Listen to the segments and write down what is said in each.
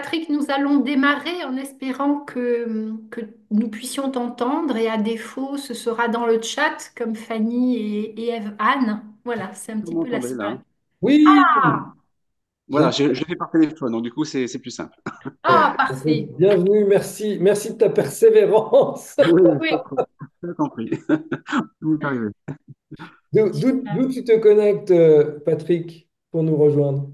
Patrick, nous allons démarrer en espérant que nous puissions t'entendre et à défaut, ce sera dans le chat comme Fanny et Eve-Anne. Voilà, c'est un Vous petit peu la m'entendez là, situation. hein. Ah, Oui, voilà, je fais par téléphone, donc du coup, c'est plus simple. ah, parfait. bienvenue, merci, merci de ta persévérance. Oui, pas Oui, trop. J'ai compris. Tout est arrivé. D'où tu te connectes, Patrick, pour nous rejoindre?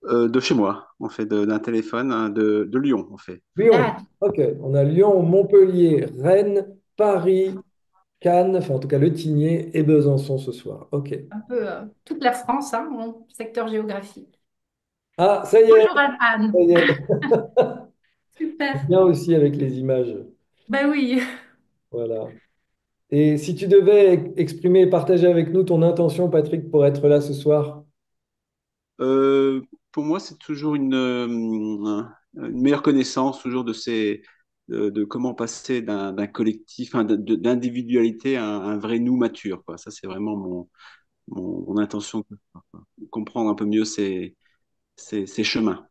De chez moi, on fait d'un téléphone hein, de Lyon, on fait. Lyon. d'accord. Ok, on a Lyon, Montpellier, Rennes, Paris, Cannes, enfin en tout cas Le Tigné et Besançon ce soir. Ok. Un peu toute la France, hein, mon secteur géographique. Ah, ça y est, Bonjour ça Anne. y est. Super. Bien aussi avec les images. Ben oui. Voilà. Et si tu devais exprimer et partager avec nous ton intention, Patrick, pour être là ce soir? Euh, pour moi, c'est toujours une meilleure connaissance, toujours de comment passer d'un collectif, hein, d'individualité à un vrai nous mature, quoi. Ça, c'est vraiment mon intention, quoi. Comprendre un peu mieux ces chemins.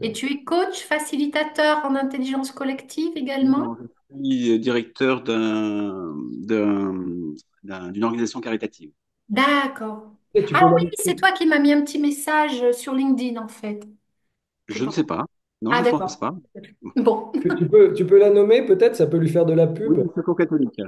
Et Super. tu es coach, facilitateur en intelligence collective également? Non, je suis directeur d'une organisation caritative. D'accord. Et tu Ah peux oui, c'est toi qui m'as mis un petit message sur LinkedIn en fait. Je Je ne pense. sais pas. Non, Ah je pense d'accord. pas. Bon. tu peux la nommer peut-être, ça peut lui faire de la Oui, pub. le Secours catholique.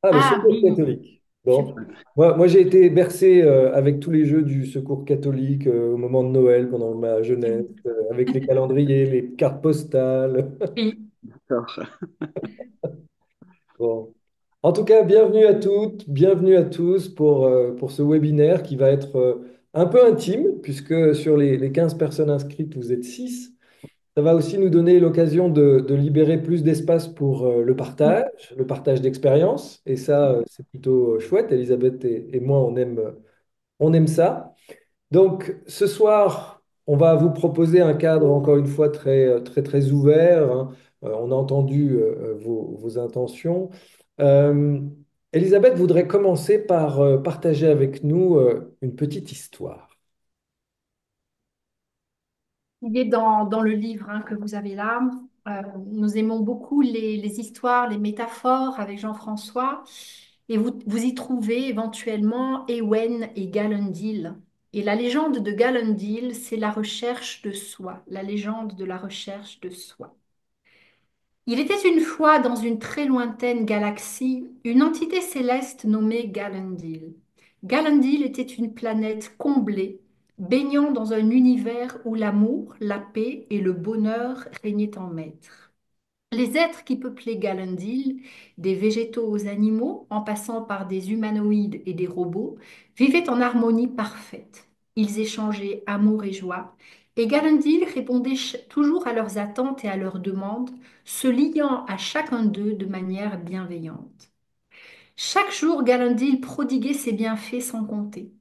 Ah, le Ah Secours oui. catholique. Bon. Super. Moi j'ai été bercé avec tous les jeux du Secours catholique au moment de Noël, pendant ma jeunesse, avec les calendriers, les cartes postales. Oui. D'accord. Bon. En tout cas, bienvenue à toutes, bienvenue à tous pour ce webinaire qui va être un peu intime, puisque sur les 15 personnes inscrites, vous êtes 6. Ça va aussi nous donner l'occasion de libérer plus d'espace pour le partage d'expériences. Et ça, c'est plutôt chouette. Elisabeth et moi, on aime ça. Donc, ce soir, on va vous proposer un cadre, encore une fois, très, très, très ouvert, hein. On a entendu vos intentions. Euh, Elisabeth voudrait commencer par partager avec nous une petite histoire. Il est dans le livre hein, que vous avez là. Nous aimons beaucoup les histoires, les métaphores avec Jean-François. Et vous y trouvez éventuellement Ewen et Galendil. Et la légende de Galendil, c'est la recherche de soi, la légende de la recherche de soi. Il était une fois dans une très lointaine galaxie une entité céleste nommée Galendil. Galendil était une planète comblée, baignant dans un univers où l'amour, la paix et le bonheur régnaient en maître. Les êtres qui peuplaient Galendil, des végétaux aux animaux, en passant par des humanoïdes et des robots, vivaient en harmonie parfaite. Ils échangeaient amour et joie, et Galendil répondait toujours à leurs attentes et à leurs demandes, se liant à chacun d'eux de manière bienveillante. Chaque jour, Galindil prodiguait ses bienfaits sans compter.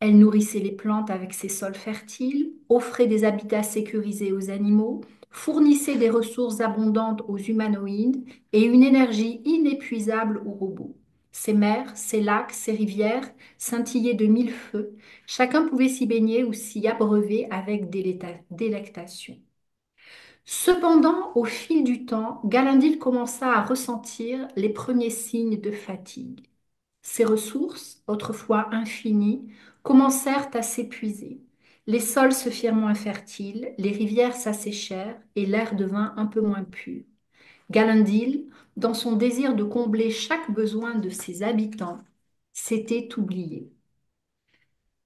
Elle nourrissait les plantes avec ses sols fertiles, offrait des habitats sécurisés aux animaux, fournissait des ressources abondantes aux humanoïdes et une énergie inépuisable aux robots. Ses mers, ses lacs, ses rivières scintillaient de mille feux. Chacun pouvait s'y baigner ou s'y abreuver avec délectation. Cependant, au fil du temps, Galindil commença à ressentir les premiers signes de fatigue. Ses ressources, autrefois infinies, commencèrent à s'épuiser. Les sols se firent moins fertiles, les rivières s'asséchèrent et l'air devint un peu moins pur. Galindil, dans son désir de combler chaque besoin de ses habitants, s'était oublié.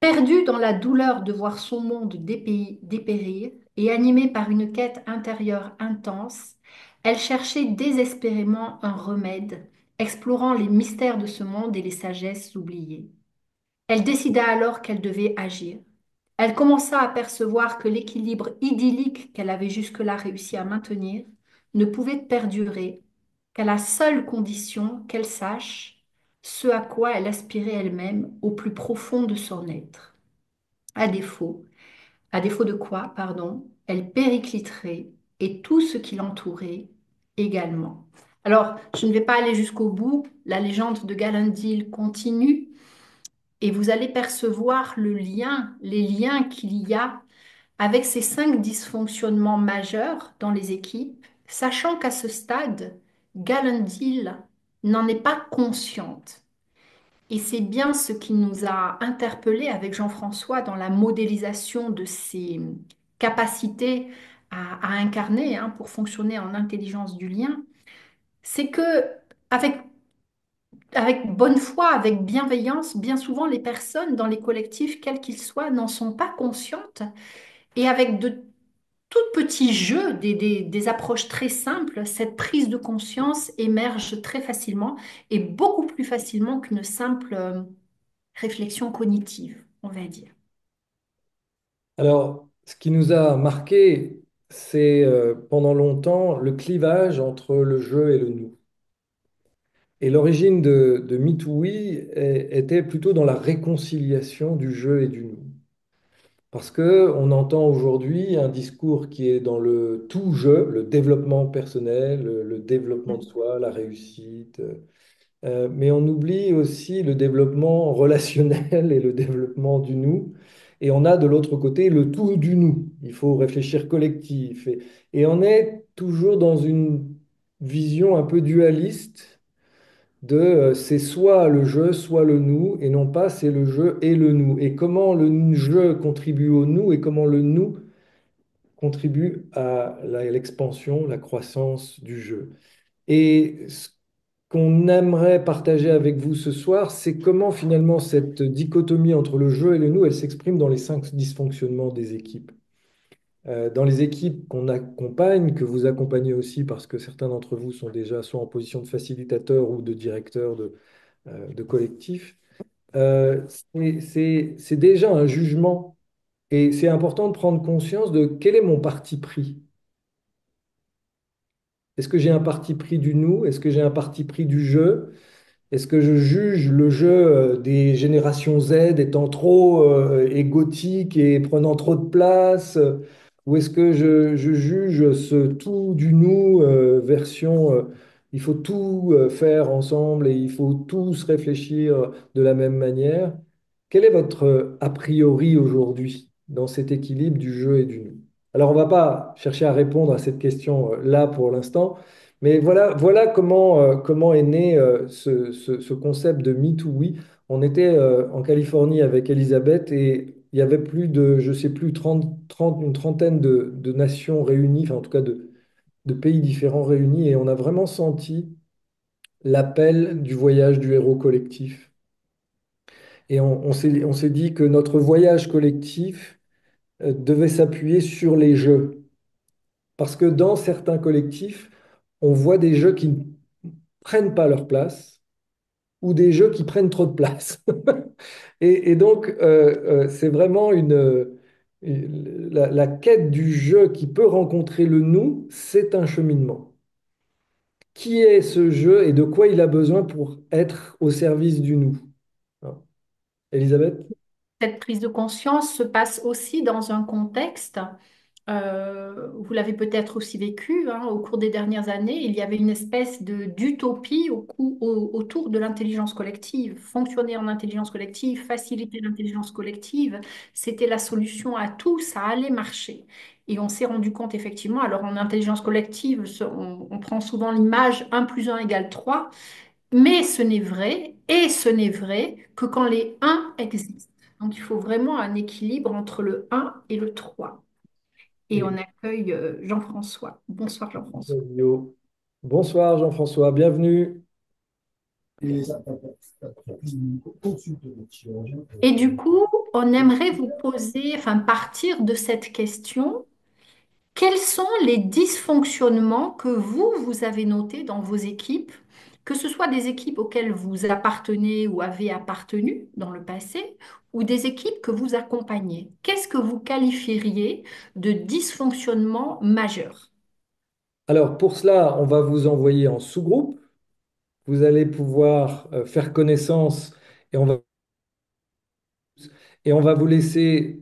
Perdue dans la douleur de voir son monde dépérir et animée par une quête intérieure intense, elle cherchait désespérément un remède, explorant les mystères de ce monde et les sagesses oubliées. Elle décida alors qu'elle devait agir. Elle commença à percevoir que l'équilibre idyllique qu'elle avait jusque-là réussi à maintenir ne pouvait perdurer qu'à la seule condition qu'elle sache ce à quoi elle aspirait elle-même au plus profond de son être. À défaut, à défaut de quoi, pardon, elle péricliterait et tout ce qui l'entourait également. Alors, je ne vais pas aller jusqu'au bout, la légende de Galindil continue et vous allez percevoir les liens qu'il y a avec ces 5 dysfonctionnements majeurs dans les équipes, sachant qu'à ce stade, Galendil n'en est pas consciente. Et c'est bien ce qui nous a interpellés avec Jean-François dans la modélisation de ses capacités à incarner pour fonctionner en intelligence du lien. C'est que avec, avec bonne foi, avec bienveillance, bien souvent les personnes dans les collectifs, quels qu'ils soient, n'en sont pas conscientes. Et avec de tout petits jeux, des approches très simples, cette prise de conscience émerge très facilement et beaucoup plus facilement qu'une simple réflexion cognitive, on va dire. Alors, ce qui nous a marqué, c'est pendant longtemps le clivage entre le je et le nous. Et l'origine de MeTooWe était plutôt dans la réconciliation du je et du nous. Parce que on entend aujourd'hui un discours qui est dans le tout je, le développement personnel, le développement de soi, la réussite, mais on oublie aussi le développement relationnel et le développement du nous. Et on a de l'autre côté le tout du nous. Il faut réfléchir collectif. Et on est toujours dans une vision un peu dualiste de c'est soit le je, soit le nous, et non pas c'est le je et le nous. Et comment le je contribue au nous et comment le nous contribue à l'expansion, la croissance du je. Et ce qu'on aimerait partager avec vous ce soir, c'est comment finalement cette dichotomie entre le je et le nous, elle s'exprime dans les 5 dysfonctionnements des équipes. Dans les équipes qu'on accompagne, que vous accompagnez aussi parce que certains d'entre vous sont déjà soit en position de facilitateur ou de directeur de collectif, c'est déjà un jugement et c'est important de prendre conscience de quel est mon parti pris. Est-ce que j'ai un parti pris du nous? Est-ce que j'ai un parti pris du je? Est-ce que je juge le jeu des générations Z étant trop égotique et prenant trop de place? Ou est-ce que je juge ce tout du nous version il faut tout faire ensemble et il faut tous réfléchir de la même manière? Quel est votre a priori aujourd'hui dans cet équilibre du jeu et du nous? Alors, on ne va pas chercher à répondre à cette question là pour l'instant, mais voilà comment est né ce concept de Me Too We. On était en Californie avec Elisabeth et il y avait plus de, je sais plus, 30 une trentaine de nations réunies, enfin en tout cas de pays différents réunis, et on a vraiment senti l'appel du voyage du héros collectif. Et on s'est dit que notre voyage collectif devait s'appuyer sur les jeux. Parce que dans certains collectifs, on voit des jeux qui ne prennent pas leur place ou des jeux qui prennent trop de place. Et donc, c'est vraiment la quête du jeu qui peut rencontrer le nous, c'est un cheminement. Qui est ce jeu et de quoi il a besoin pour être au service du nous? Hein. Elisabeth? Cette prise de conscience se passe aussi dans un contexte, vous l'avez peut-être aussi vécu, au cours des dernières années, il y avait une espèce d'utopie autour de l'intelligence collective. Fonctionner en intelligence collective, faciliter l'intelligence collective, c'était la solution à tout, ça allait marcher. Et on s'est rendu compte effectivement, alors en intelligence collective, on prend souvent l'image 1 + 1 = 3, mais ce n'est vrai, et ce n'est vrai que quand les 1 existent. Donc il faut vraiment un équilibre entre le 1 et le 3. Et on Et accueille Jean-François. Bonsoir Jean-François. Yo. Bonsoir Jean-François, bienvenue. Et du coup, on aimerait vous poser, enfin partir de cette question. Quels sont les dysfonctionnements que vous avez notés dans vos équipes, que ce soit des équipes auxquelles vous appartenez ou avez appartenu dans le passé, ou des équipes que vous accompagnez? Qu'est-ce que vous qualifieriez de dysfonctionnement majeur? Alors pour cela, on va vous envoyer en sous-groupe. Vous allez pouvoir faire connaissance et on va vous laisser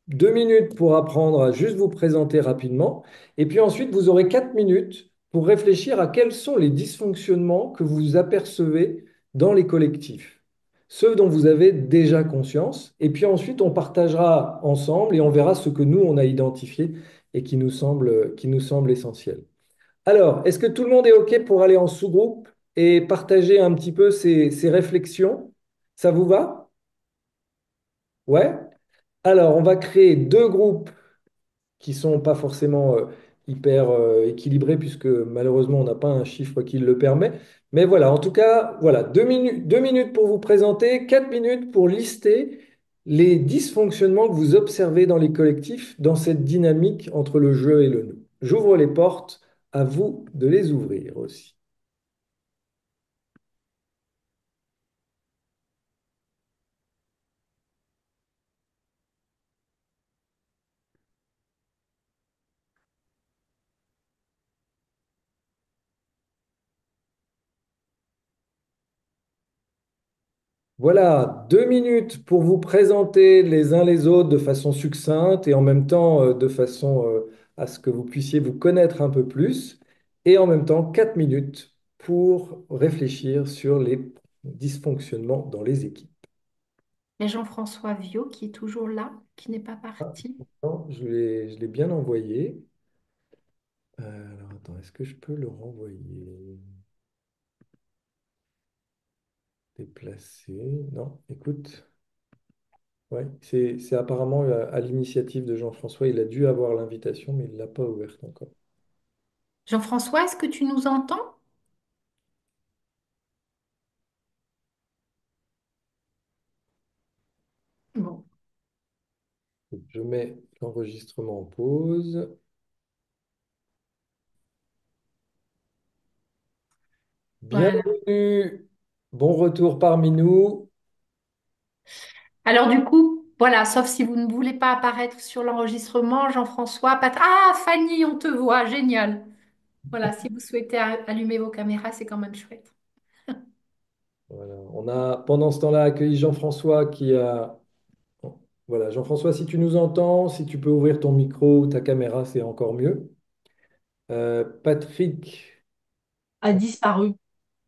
2 minutes pour apprendre à juste vous présenter rapidement. Et puis ensuite, vous aurez 4 minutes pour réfléchir à quels sont les dysfonctionnements que vous apercevez dans les collectifs. ceux dont vous avez déjà conscience. Et puis ensuite, on partagera ensemble et on verra ce que nous, on a identifié et qui nous semble essentiel. Alors, est-ce que tout le monde est OK pour aller en sous-groupe et partager un petit peu ses réflexions? Ça vous va? Ouais? Alors, on va créer deux groupes qui sont pas forcément hyper équilibrés, puisque malheureusement, on n'a pas un chiffre qui le permet. Mais voilà, en tout cas, voilà, 2 minutes, 2 minutes pour vous présenter, 4 minutes pour lister les dysfonctionnements que vous observez dans les collectifs, dans cette dynamique entre le je et le nous. J'ouvre les portes, à vous de les ouvrir aussi. Voilà, 2 minutes pour vous présenter les uns les autres de façon succincte et en même temps de façon à ce que vous puissiez vous connaître un peu plus. Et en même temps, 4 minutes pour réfléchir sur les dysfonctionnements dans les équipes. Il y a Jean-François Viau qui est toujours là, qui n'est pas Ah, parti. non, je l'ai bien envoyé. Alors attends, est-ce que je peux le renvoyer? Déplacer? Non, écoute. Ouais, c'est apparemment à l'initiative de Jean-François. Il a dû avoir l'invitation, mais il ne l'a pas ouverte encore. Jean-François, est-ce que tu nous entends? Bon, Je mets l'enregistrement en pause. voilà. Bienvenue, bon retour parmi nous. Alors du coup, voilà, sauf si vous ne voulez pas apparaître sur l'enregistrement, Jean-François, Ah, Fanny, on te voit, génial. Voilà, si vous souhaitez allumer vos caméras, c'est quand même chouette. Voilà. On a pendant ce temps-là accueilli Jean-François qui a... Voilà, Jean-François, si tu nous entends, si tu peux ouvrir ton micro ou ta caméra, c'est encore mieux. Patrick A disparu.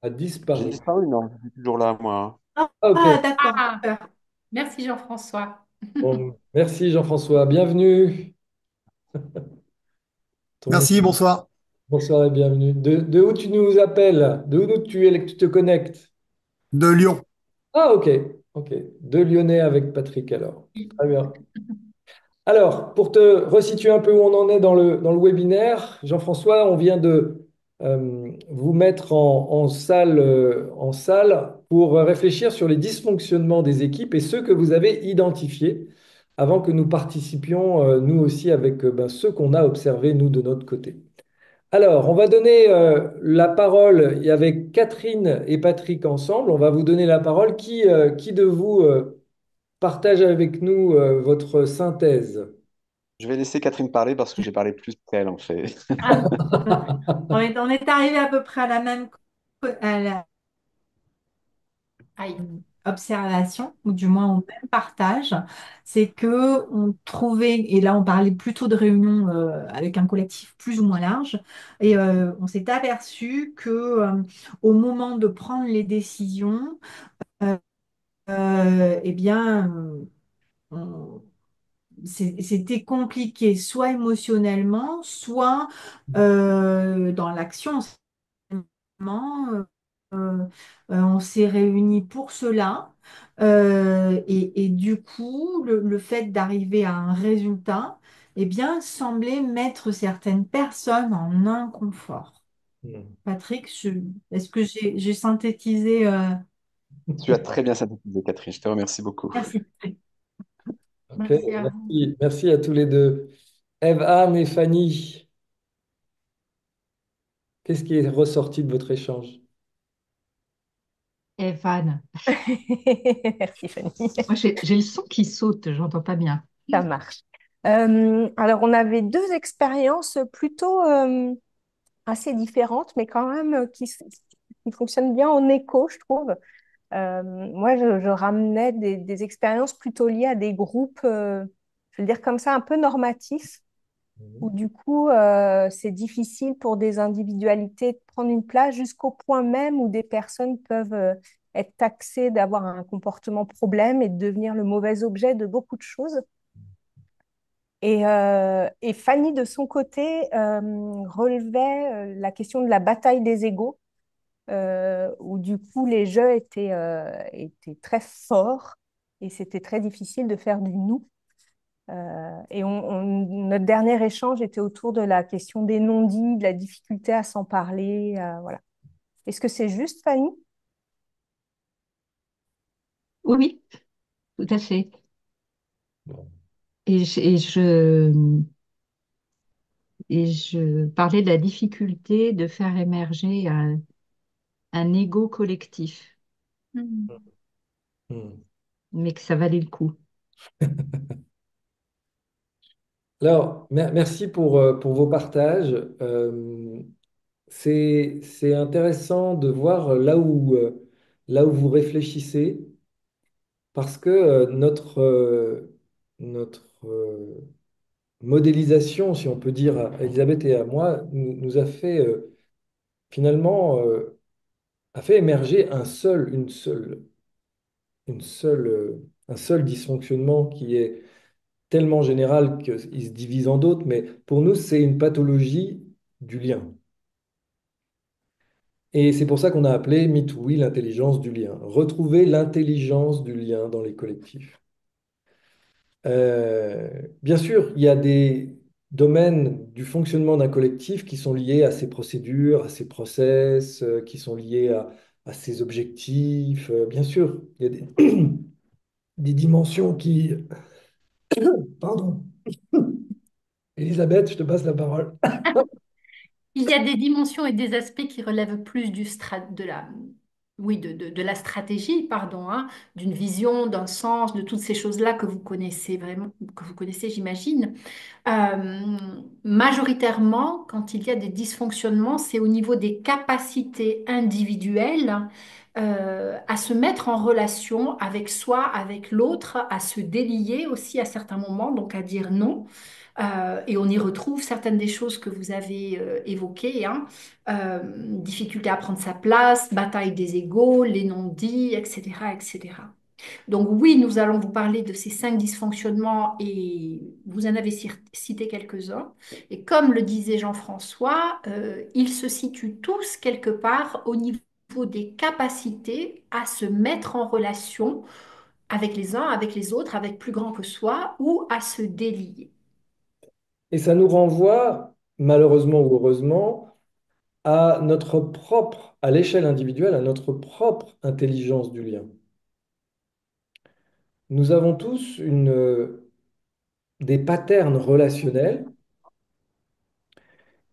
a J'ai disparu. disparu, non, je suis toujours là, moi. Ah, Ah, ok. d'accord. Ah, merci Jean-François. Bon, merci Jean-François. Bienvenue. Ton Merci, bonsoir. Bonsoir et bienvenue. De où tu nous appelles? De où tu es que tu te connectes? De Lyon. Ah, ok. Ok. Deux Lyonnais avec Patrick alors. Très bien. Alors, pour te resituer un peu où on en est dans le webinaire, Jean-François, on vient de vous mettre en salle pour réfléchir sur les dysfonctionnements des équipes et ceux que vous avez identifiés avant que nous participions, nous aussi, avec ben, ceux qu'on a observés, nous, de notre côté. Alors, on va donner la parole, et avec Catherine et Patrick ensemble, on va vous donner la parole. Qui de vous partage avec nous votre synthèse? Je vais laisser Catherine parler parce que j'ai parlé plus qu'elle, en fait. Ah, on est arrivé à peu près à la même à la Aïe. observation, ou du moins au même partage. C'est que on trouvait, et là on parlait plutôt de réunions avec un collectif plus ou moins large, et on s'est aperçu que au moment de prendre les décisions, eh bien, on- c'était compliqué, soit émotionnellement, soit dans l'action. Euh, euh, on s'est réunis pour cela. Et du coup, le fait d'arriver à un résultat, eh bien, semblait mettre certaines personnes en inconfort. Hmm. Patrick, est-ce que j'ai synthétisé Tu as très bien synthétisé, Catherine. Je te remercie beaucoup. Merci. Ok, Merci à vous. merci à tous les deux. Eve, Anne et Fanny, qu'est-ce qui est ressorti de votre échange? Evan, Merci Fanny, moi j'ai le son qui saute, j'entends pas bien. ça marche. Alors, on avait deux expériences plutôt assez différentes, mais quand même qui fonctionnent bien en écho, je trouve. Moi, je ramenais des expériences plutôt liées à des groupes, je veux dire comme ça, un peu normatifs, où Mhm. du coup, c'est difficile pour des individualités de prendre une place jusqu'au point même où des personnes peuvent être taxé d'avoir un comportement problème et de devenir le mauvais objet de beaucoup de choses. Et Fanny, de son côté, relevait la question de la bataille des égaux, où du coup les jeux étaient très forts et c'était très difficile de faire du nous. Notre dernier échange était autour de la question des non-dits, de la difficulté à s'en parler. Voilà. Est-ce que c'est juste, Fanny? Oui, tout à fait. Bon. Et je parlais de la difficulté de faire émerger un ego collectif, Mhm. Hmm. mais que ça valait le coup. Alors, merci pour vos partages. C'est intéressant de voir là où vous réfléchissez, parce que notre modélisation, si on peut dire, à Elisabeth et à moi, nous a fait finalement a fait émerger un seul dysfonctionnement qui est tellement général qu'il se divise en d'autres, mais pour nous, c'est une pathologie du lien. Et c'est pour ça qu'on a appelé MeToo, l'intelligence du lien. Retrouver l'intelligence du lien dans les collectifs. Bien sûr, il y a des domaines du fonctionnement d'un collectif qui sont liés à ses procédures, à ses process, qui sont liés à ses objectifs. Bien sûr, il y a des dimensions qui... Pardon. Elisabeth, je te passe la parole. Il y a des dimensions et des aspects qui relèvent plus de la, oui, de la stratégie, pardon, hein, d'une vision, d'un sens, de toutes ces choses-là que vous connaissez vraiment, que vous connaissez, j'imagine. Euh, Majoritairement, quand il y a des dysfonctionnements, c'est au niveau des capacités individuelles à se mettre en relation avec soi, avec l'autre, à se délier aussi à certains moments, donc à dire non. Et on y retrouve certaines des choses que vous avez évoquées, hein. Difficulté à prendre sa place, bataille des égaux, les non-dits, etc., etc. Donc oui, nous allons vous parler de ces 5 dysfonctionnements et vous en avez cité quelques-uns. Et comme le disait Jean-François, ils se situent tous quelque part au niveau des capacités à se mettre en relation avec les uns, avec les autres, avec plus grand que soi, ou à se délier. Et ça nous renvoie, malheureusement ou heureusement, à notre propre, à l'échelle individuelle, à notre propre intelligence du lien. Nous avons tous des patterns relationnels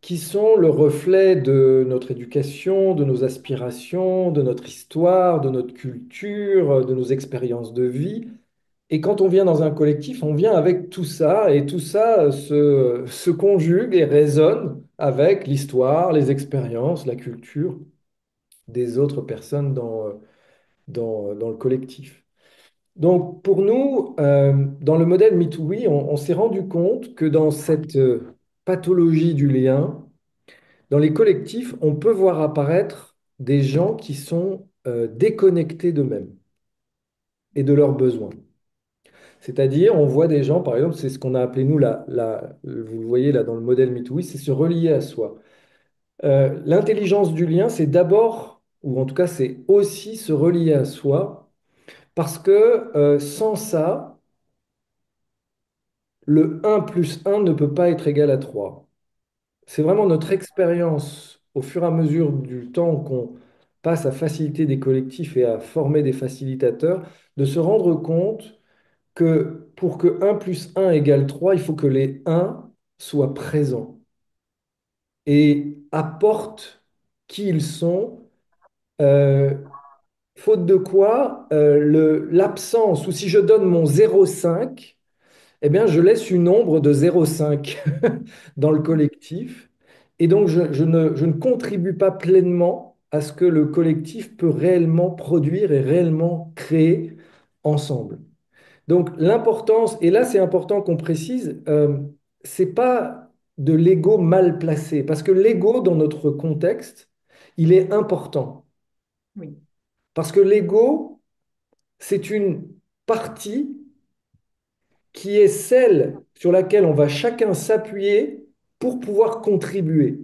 qui sont le reflet de notre éducation, de nos aspirations, de notre histoire, de notre culture, de nos expériences de vie. Et quand on vient dans un collectif, on vient avec tout ça, et tout ça se conjugue et résonne avec l'histoire, les expériences, la culture des autres personnes dans le collectif. Donc, pour nous, dans le modèle MeToo, on s'est rendu compte que dans cette pathologie du lien, dans les collectifs, on peut voir apparaître des gens qui sont déconnectés d'eux-mêmes et de leurs besoins. C'est-à-dire, on voit des gens, par exemple, c'est ce qu'on a appelé nous, vous le voyez là dans le modèle MeToo, c'est se relier à soi. L'intelligence du lien, c'est d'abord, ou en tout cas, c'est aussi se relier à soi, parce que sans ça, le un plus un ne peut pas être égal à 3. C'est vraiment notre expérience au fur et à mesure du temps qu'on passe à faciliter des collectifs et à former des facilitateurs, de se rendre compte que pour que un plus un égale 3, il faut que les 1 soient présents et apportent qui ils sont, euh, faute de quoi l'absence, ou si je donne mon 0,5, eh bien, je laisse une ombre de 0,5 dans le collectif. Et donc, je ne contribue pas pleinement à ce que le collectif peut réellement produire et réellement créer ensemble. Donc, l'importance, et là, c'est important qu'on précise, c'est pas de l'ego mal placé, parce que l'ego, dans notre contexte, il est important. Oui. Parce que l'ego, c'est une partie qui est celle sur laquelle on va chacun s'appuyer pour pouvoir contribuer.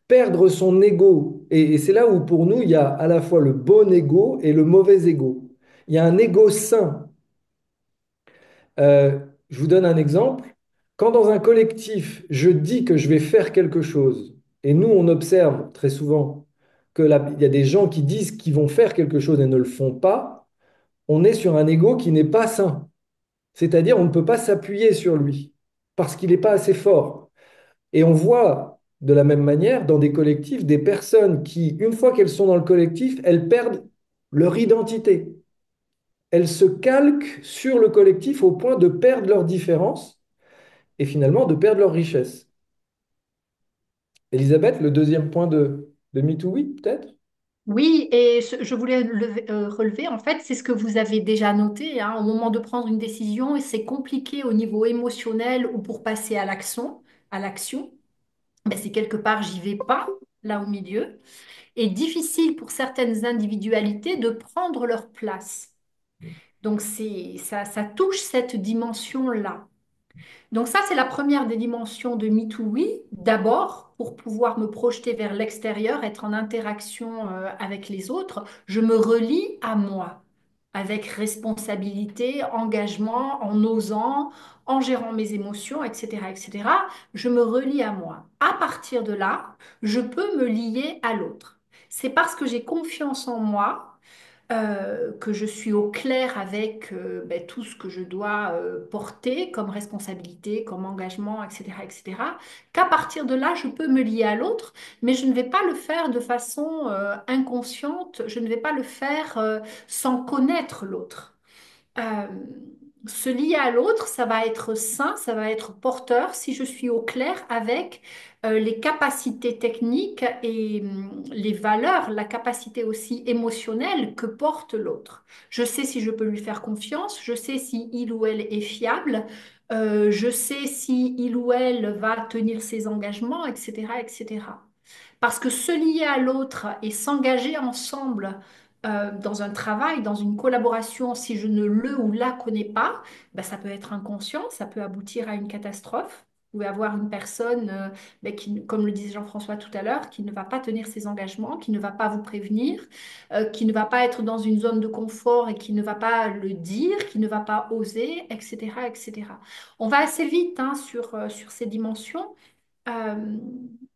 Perdre son ego, et c'est là où pour nous, il y a à la fois le bon ego et le mauvais ego. Il y a un ego sain. Je vous donne un exemple. Quand dans un collectif, je dis que je vais faire quelque chose, et nous, on observe très souvent qu'il y a des gens qui disent qu'ils vont faire quelque chose et ne le font pas, on est sur un ego qui n'est pas sain. C'est-à-dire, on ne peut pas s'appuyer sur lui parce qu'il n'est pas assez fort. Et on voit de la même manière dans des collectifs des personnes qui, une fois qu'elles sont dans le collectif, elles perdent leur identité. Elles se calquent sur le collectif au point de perdre leur différence et finalement de perdre leur richesse. Elisabeth, le deuxième point de MeToo, oui, peut-être? Oui, et je voulais relever, en fait, c'est ce que vous avez déjà noté, hein, au moment de prendre une décision, et c'est compliqué au niveau émotionnel ou pour passer à l'action, ben, c'est quelque part, j'y vais pas, là au milieu, et difficile pour certaines individualités de prendre leur place. Donc, ça touche cette dimension-là. Donc ça, c'est la première des dimensions de MeToo, oui. D'abord, pour pouvoir me projeter vers l'extérieur, être en interaction avec les autres, je me relie à moi, avec responsabilité, engagement, en osant, en gérant mes émotions, etc., etc. Je me relie à moi. À partir de là, je peux me lier à l'autre. C'est parce que j'ai confiance en moi que je suis au clair avec ben, tout ce que je dois porter comme responsabilité, comme engagement, etc., etc., qu'à partir de là, je peux me lier à l'autre, mais je ne vais pas le faire de façon inconsciente, je ne vais pas le faire sans connaître l'autre. Euh, Se lier à l'autre, ça va être sain, ça va être porteur si je suis au clair avec les capacités techniques et les valeurs, la capacité aussi émotionnelle que porte l'autre. Je sais si je peux lui faire confiance, je sais si il ou elle est fiable, je sais si il ou elle va tenir ses engagements, etc., etc. Parce que se lier à l'autre et s'engager ensemble dans un travail, dans une collaboration, si je ne le ou la connais pas, ben, ça peut être inconscient, ça peut aboutir à une catastrophe. Vous pouvez avoir une personne, ben, qui, comme le disait Jean-François tout à l'heure, qui ne va pas tenir ses engagements, qui ne va pas vous prévenir, qui ne va pas être dans une zone de confort et qui ne va pas le dire, qui ne va pas oser, etc., etc. On va assez vite hein, sur ces dimensions. Euh,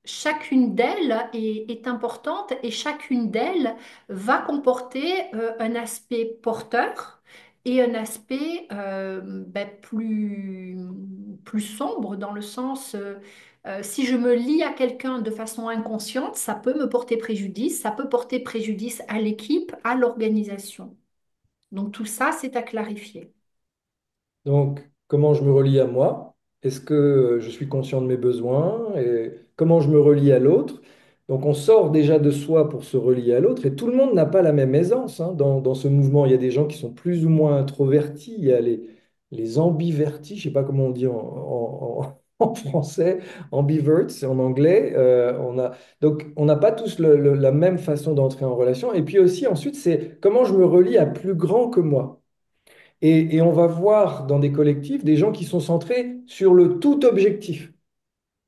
Chacune d'elles est importante et chacune d'elles va comporter un aspect porteur et un aspect ben, plus sombre dans le sens, si je me lie à quelqu'un de façon inconsciente, ça peut me porter préjudice, ça peut porter préjudice à l'équipe, à l'organisation. Donc tout ça, c'est à clarifier. Donc, comment je me relie à moi? Est-ce que je suis conscient de mes besoins? Et comment je me relie à l'autre? Donc, on sort déjà de soi pour se relier à l'autre. Et tout le monde n'a pas la même aisance hein, dans ce mouvement. Il y a des gens qui sont plus ou moins introvertis. Il y a les ambivertis, je ne sais pas comment on dit en français, ambiverts en anglais. Donc, on n'a pas tous la même façon d'entrer en relation. Et puis aussi, ensuite, c'est comment je me relie à plus grand que moi. Et on va voir dans des collectifs des gens qui sont centrés sur le tout objectif.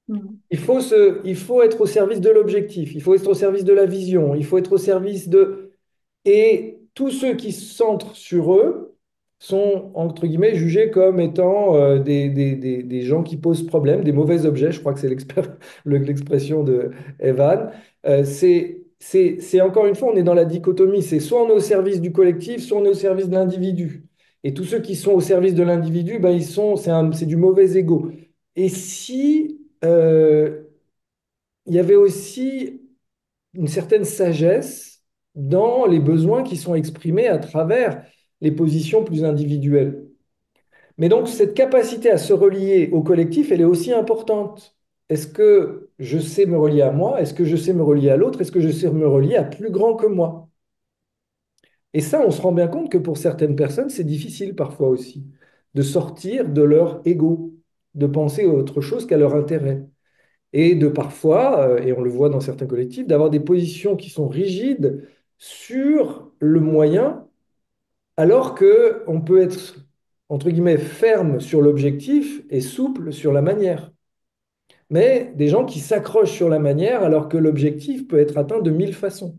Mm. Il faut être au service de l'objectif, il faut être au service de la vision, il faut être au service de... Et tous ceux qui se centrent sur eux sont, entre guillemets, jugés comme étant des gens qui posent problème, des mauvais objets, je crois que c'est l'expression de Evan. C'est encore une fois, on est dans la dichotomie, c'est soit on est au service du collectif, soit on est au service de l'individu. Et tous ceux qui sont au service de l'individu, ben, c'est du mauvais ego. Et si il y avait aussi une certaine sagesse dans les besoins qui sont exprimés à travers les positions plus individuelles. Mais donc, cette capacité à se relier au collectif, elle est aussi importante. Est-ce que je sais me relier à moi? Est-ce que je sais me relier à l'autre? Est-ce que je sais me relier à plus grand que moi? Et ça, on se rend bien compte que pour certaines personnes, c'est difficile parfois aussi de sortir de leur ego, de penser à autre chose qu'à leur intérêt. Et de parfois, et on le voit dans certains collectifs, d'avoir des positions qui sont rigides sur le moyen, alors qu'on peut être, entre guillemets, ferme sur l'objectif et souple sur la manière. Mais des gens qui s'accrochent sur la manière alors que l'objectif peut être atteint de mille façons.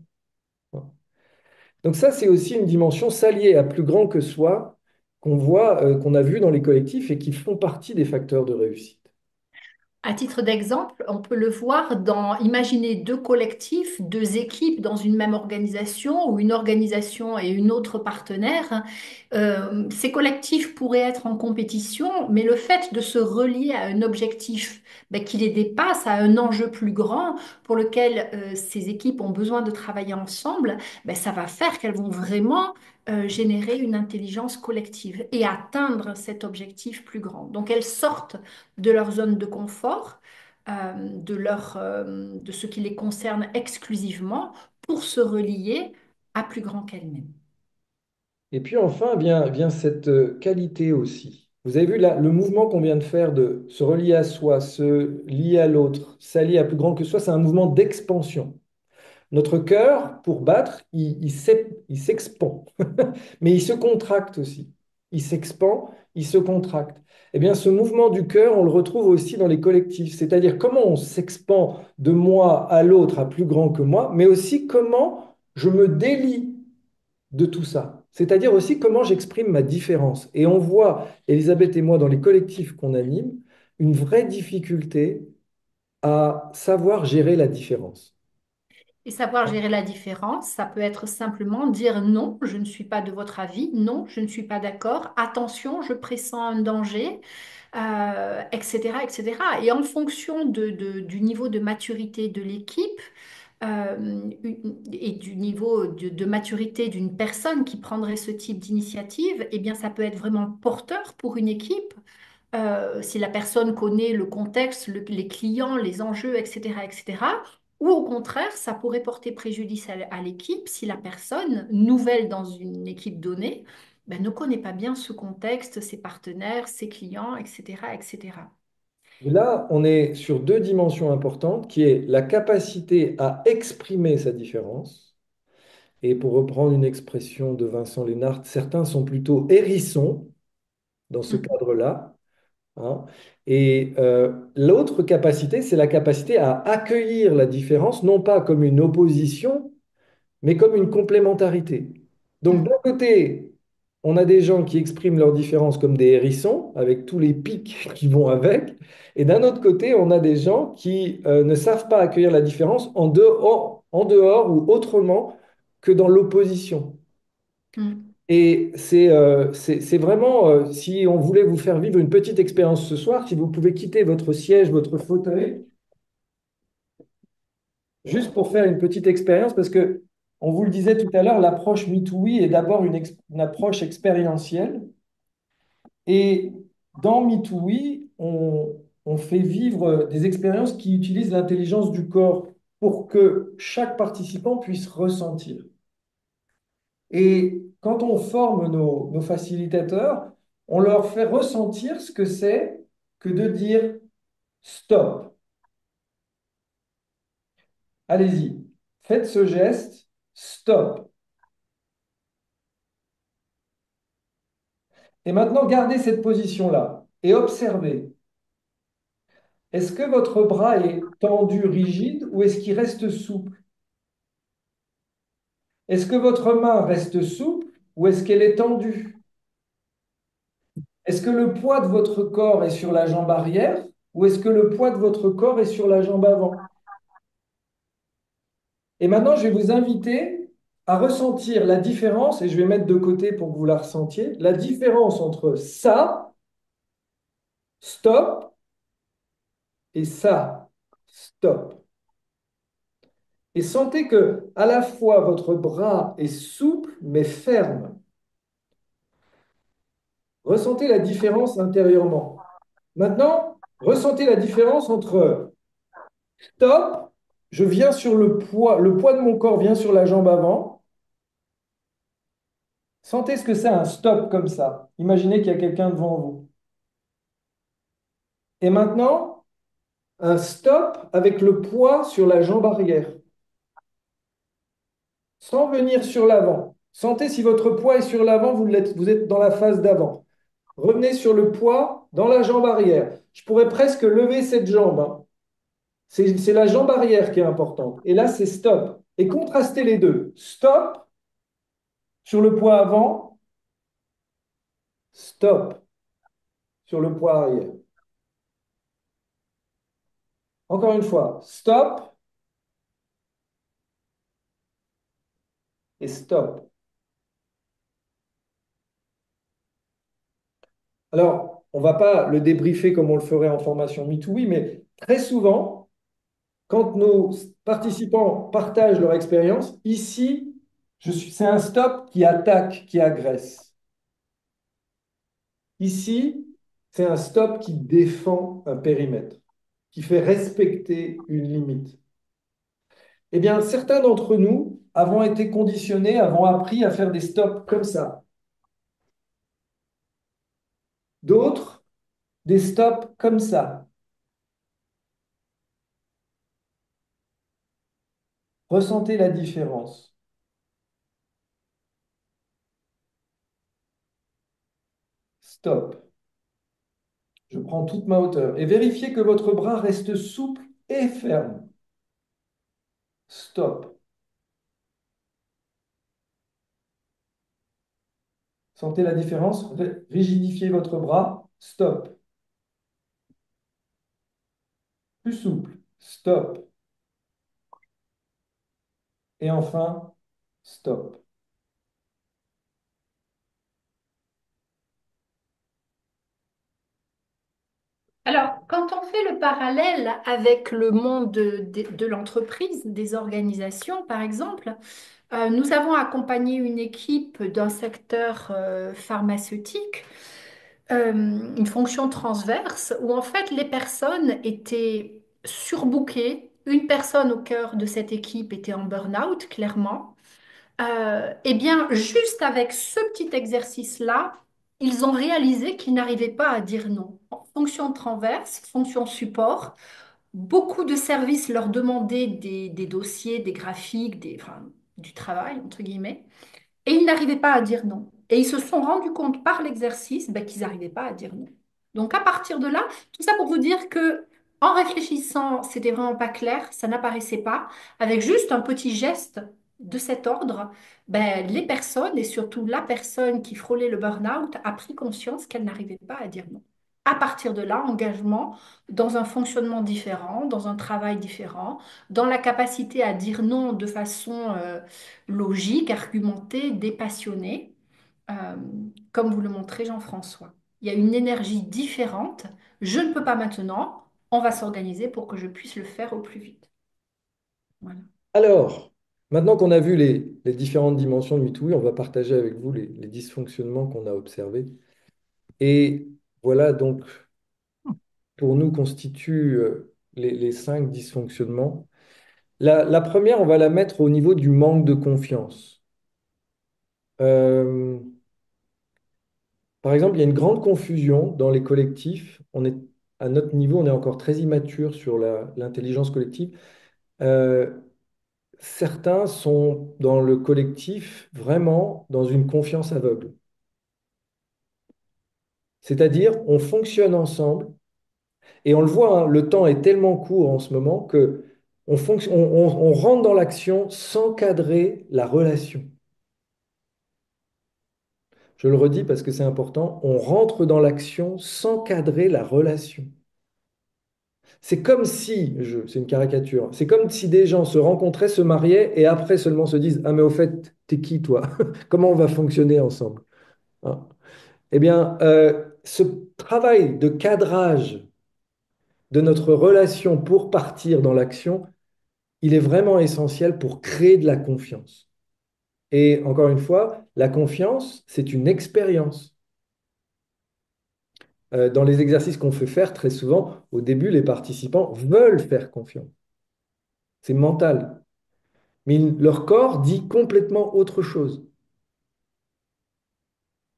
Donc ça, c'est aussi une dimension, s'allier à plus grand que soi, qu'on voit, qu'on a vu dans les collectifs et qui font partie des facteurs de réussite. À titre d'exemple, on peut le voir dans, imaginer deux collectifs, deux équipes dans une même organisation ou une organisation et une autre partenaire. Ces collectifs pourraient être en compétition, mais le fait de se relier à un objectif ben, qui les dépasse, à un enjeu plus grand pour lequel ces équipes ont besoin de travailler ensemble, ben, ça va faire qu'elles vont vraiment générer une intelligence collective et atteindre cet objectif plus grand. Donc elles sortent de leur zone de confort, de ce qui les concerne exclusivement, pour se relier à plus grand qu'elles-mêmes. Et puis enfin vient cette qualité aussi. Vous avez vu là, le mouvement qu'on vient de faire de se relier à soi, se lier à l'autre, s'allier à plus grand que soi, c'est un mouvement d'expansion. Notre cœur, pour battre, il s'expand, mais il se contracte aussi. Il s'expand, il se contracte. Eh bien, ce mouvement du cœur, on le retrouve aussi dans les collectifs, c'est-à-dire comment on s'expand de moi à l'autre, à plus grand que moi, mais aussi comment je me délie de tout ça. C'est-à-dire aussi comment j'exprime ma différence. Et on voit, Elisabeth et moi, dans les collectifs qu'on anime, une vraie difficulté à savoir gérer la différence. Et savoir gérer la différence, ça peut être simplement dire non, je ne suis pas de votre avis, non, je ne suis pas d'accord, attention, je pressens un danger, etc., etc. Et cetera. Et en fonction du niveau de maturité de l'équipe, et du niveau de maturité d'une personne qui prendrait ce type d'initiative, eh bien, ça peut être vraiment porteur pour une équipe. Si la personne connaît le contexte, les clients, les enjeux, etc., etc. Ou au contraire, ça pourrait porter préjudice à l'équipe si la personne, nouvelle dans une équipe donnée, ben, ne connaît pas bien ce contexte, ses partenaires, ses clients, etc., etc. Et là, on est sur deux dimensions importantes, qui est la capacité à exprimer sa différence. Et pour reprendre une expression de Vincent Lénart, certains sont plutôt hérissons dans ce Mhm. cadre-là, hein. Et l'autre capacité, c'est la capacité à accueillir la différence, non pas comme une opposition, mais comme une complémentarité. Donc, d'un Mhm. côté, on a des gens qui expriment leurs différences comme des hérissons, avec tous les pics qui vont avec, et d'un autre côté, on a des gens qui ne savent pas accueillir la différence en dehors ou autrement que dans l'opposition. Mhm. Et c'est vraiment, si on voulait vous faire vivre une petite expérience ce soir, si vous pouvez quitter votre siège, votre fauteuil, juste pour faire une petite expérience, parce que on vous le disait tout à l'heure, l'approche MeTooWe est d'abord une approche expérientielle. Et dans MeTooWe, on fait vivre des expériences qui utilisent l'intelligence du corps pour que chaque participant puisse ressentir. Et quand on forme nos facilitateurs, on leur fait ressentir ce que c'est que de dire stop. Allez-y, faites ce geste, stop. Et maintenant, gardez cette position-là et observez. Est-ce que votre bras est tendu, rigide, ou est-ce qu'il reste souple? Est-ce que votre main reste souple ou est-ce qu'elle est tendue? Est-ce que le poids de votre corps est sur la jambe arrière ou est-ce que le poids de votre corps est sur la jambe avant? Et maintenant, je vais vous inviter à ressentir la différence, et je vais mettre de côté pour que vous la ressentiez, la différence entre ça, stop, et ça, stop. Et sentez que à la fois votre bras est souple mais ferme. Ressentez la différence intérieurement. Maintenant, ressentez la différence entre stop, je viens sur le poids de mon corps vient sur la jambe avant. Sentez ce que c'est un stop comme ça. Imaginez qu'il y a quelqu'un devant vous. Et maintenant, un stop avec le poids sur la jambe arrière. sans venir sur l'avant. Sentez si votre poids est sur l'avant, vous êtes dans la phase d'avant. Revenez sur le poids dans la jambe arrière. Je pourrais presque lever cette jambe, hein. C'est la jambe arrière qui est importante. Et là, c'est stop. Et contrastez les deux. Stop sur le poids avant, stop sur le poids arrière. Encore une fois, stop et stop. Alors, on ne va pas le débriefer comme on le ferait en formation Me2We, mais très souvent, quand nos participants partagent leur expérience, ici, c'est un stop qui attaque, qui agresse. Ici, c'est un stop qui défend un périmètre, qui fait respecter une limite. Eh bien, certains d'entre nous avons été conditionnés, avons appris à faire des stops comme ça. D'autres, des stops comme ça. Ressentez la différence. Stop. Je prends toute ma hauteur. Et vérifiez que votre bras reste souple et ferme. Stop. Sentez la différence? Rigidifiez votre bras. Stop. Plus souple. Stop. Et enfin, stop. Alors, quand on fait le parallèle avec le monde de l'entreprise, des organisations, par exemple, nous avons accompagné une équipe d'un secteur pharmaceutique, une fonction transverse, où en fait les personnes étaient surbookées. Une personne au cœur de cette équipe était en burn-out, clairement. Eh bien, juste avec ce petit exercice-là, ils ont réalisé qu'ils n'arrivaient pas à dire non. En fonction transverse, fonction support, beaucoup de services leur demandaient des dossiers, des graphiques, enfin, du travail, entre guillemets. Et ils n'arrivaient pas à dire non. Et ils se sont rendus compte par l'exercice ben, qu'ils n'arrivaient pas à dire non. Donc à partir de là, tout ça pour vous dire que en réfléchissant, c'était vraiment pas clair, ça n'apparaissait pas. Avec juste un petit geste de cet ordre, ben, les personnes et surtout la personne qui frôlait le burn-out a pris conscience qu'elle n'arrivait pas à dire non. À partir de là, engagement dans un fonctionnement différent, dans un travail différent, dans la capacité à dire non de façon logique, argumentée, dépassionnée, euh, comme vous le montrez Jean-François. Il y a une énergie différente. Je ne peux pas maintenant. On va s'organiser pour que je puisse le faire au plus vite. Voilà. Alors, maintenant qu'on a vu les différentes dimensions de MeToo, on va partager avec vous les dysfonctionnements qu'on a observés. Et voilà donc pour nous constituent les 5 dysfonctionnements. La première, on va la mettre au niveau du manque de confiance. Euh, Par exemple, il y a une grande confusion dans les collectifs. À notre niveau, on est encore très immature sur l'intelligence collective. Euh, Certains sont dans le collectif vraiment dans une confiance aveugle. C'est-à-dire, on fonctionne ensemble et on le voit, hein, le temps est tellement court en ce moment que on rentre dans l'action sans cadrer la relation. Je le redis parce que c'est important, on rentre dans l'action sans cadrer la relation. C'est comme si, c'est une caricature, c'est comme si des gens se rencontraient, se mariaient et après seulement se disent, ah mais au fait, t'es qui toi? Comment on va fonctionner ensemble? Hein. Eh bien, ce travail de cadrage de notre relation pour partir dans l'action, il est vraiment essentiel pour créer de la confiance. Et encore une fois, la confiance, c'est une expérience. Dans les exercices qu'on fait faire, très souvent, au début, les participants veulent faire confiance. C'est mental. Mais leur corps dit complètement autre chose.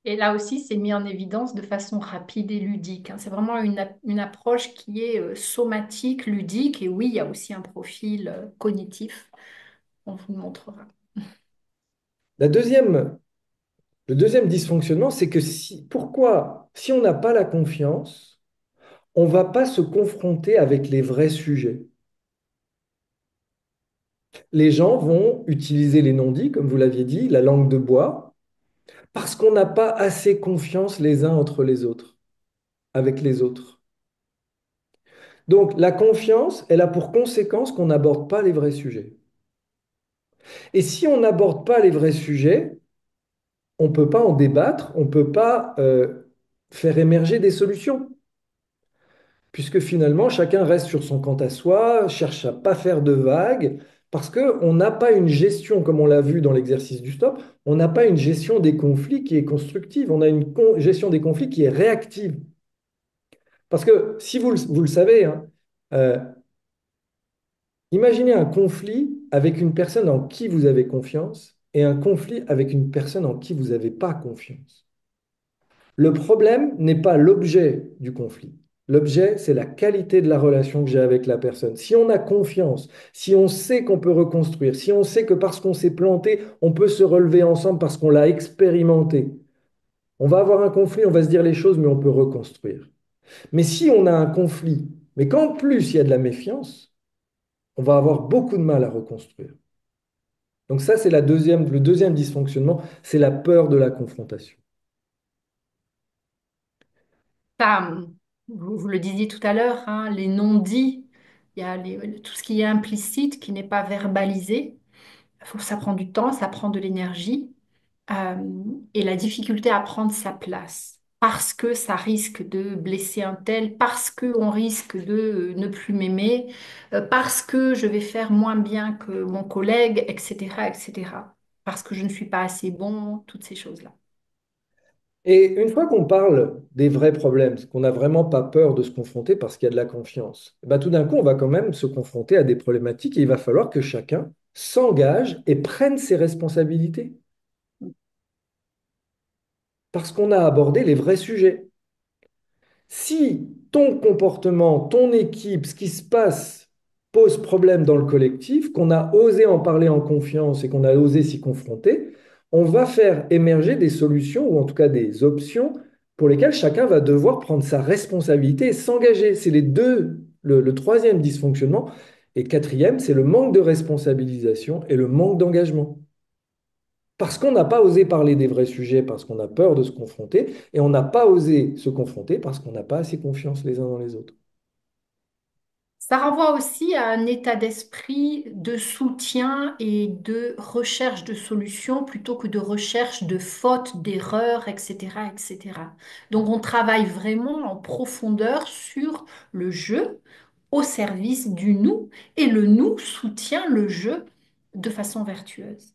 Et là aussi, c'est mis en évidence de façon rapide et ludique, hein. C'est vraiment une approche qui est somatique, ludique. Et oui, il y a aussi un profil cognitif. On vous le montrera. La deuxième, le deuxième dysfonctionnement, c'est que si on n'a pas la confiance, on ne va pas se confronter avec les vrais sujets. Les gens vont utiliser les non-dits, comme vous l'aviez dit, la langue de bois, parce qu'on n'a pas assez confiance les uns entre les autres, avec les autres. Donc la confiance, elle a pour conséquence qu'on n'aborde pas les vrais sujets. Et si on n'aborde pas les vrais sujets, on ne peut pas en débattre, on ne peut pas faire émerger des solutions, puisque finalement, chacun reste sur son quant à soi, cherche à pas faire de vagues, parce qu'on n'a pas une gestion, comme on l'a vu dans l'exercice du stop, on n'a pas une gestion des conflits qui est constructive, on a une gestion des conflits qui est réactive. Parce que si vous le savez, hein, euh, imaginez un conflit avec une personne en qui vous avez confiance et un conflit avec une personne en qui vous n'avez pas confiance. Le problème n'est pas l'objet du conflit. L'objet, c'est la qualité de la relation que j'ai avec la personne. Si on a confiance, si on sait qu'on peut reconstruire, si on sait que parce qu'on s'est planté, on peut se relever ensemble parce qu'on l'a expérimenté, on va avoir un conflit, on va se dire les choses, mais on peut reconstruire. Mais si on a un conflit, mais qu'en plus il y a de la méfiance, on va avoir beaucoup de mal à reconstruire. Donc ça, c'est le deuxième dysfonctionnement, c'est la peur de la confrontation. Ça, vous le disiez tout à l'heure, hein, les non-dits, il y a tout ce qui est implicite, qui n'est pas verbalisé. Ça prend du temps, ça prend de l'énergie euh, et la difficulté à prendre sa place. Parce que ça risque de blesser un tel, parce qu'on risque de ne plus m'aimer, parce que je vais faire moins bien que mon collègue, etc., etc. Parce que je ne suis pas assez bon, toutes ces choses-là. Et une fois qu'on parle des vrais problèmes, qu'on n'a vraiment pas peur de se confronter parce qu'il y a de la confiance, eh ben, tout d'un coup, on va quand même se confronter à des problématiques et il va falloir que chacun s'engage et prenne ses responsabilités. Parce qu'on a abordé les vrais sujets. Si ton comportement, ton équipe, ce qui se passe pose problème dans le collectif, qu'on a osé en parler en confiance et qu'on a osé s'y confronter, on va faire émerger des solutions ou en tout cas des options pour lesquelles chacun va devoir prendre sa responsabilité et s'engager. C'est les deux, le troisième dysfonctionnement. Et quatrième, c'est le manque de responsabilisation et le manque d'engagement. Parce qu'on n'a pas osé parler des vrais sujets, parce qu'on a peur de se confronter, et on n'a pas osé se confronter parce qu'on n'a pas assez confiance les uns dans les autres. Ça renvoie aussi à un état d'esprit de soutien et de recherche de solutions plutôt que de recherche de fautes, d'erreurs, etc., etc. Donc on travaille vraiment en profondeur sur le jeu au service du nous et le nous soutient le jeu de façon vertueuse.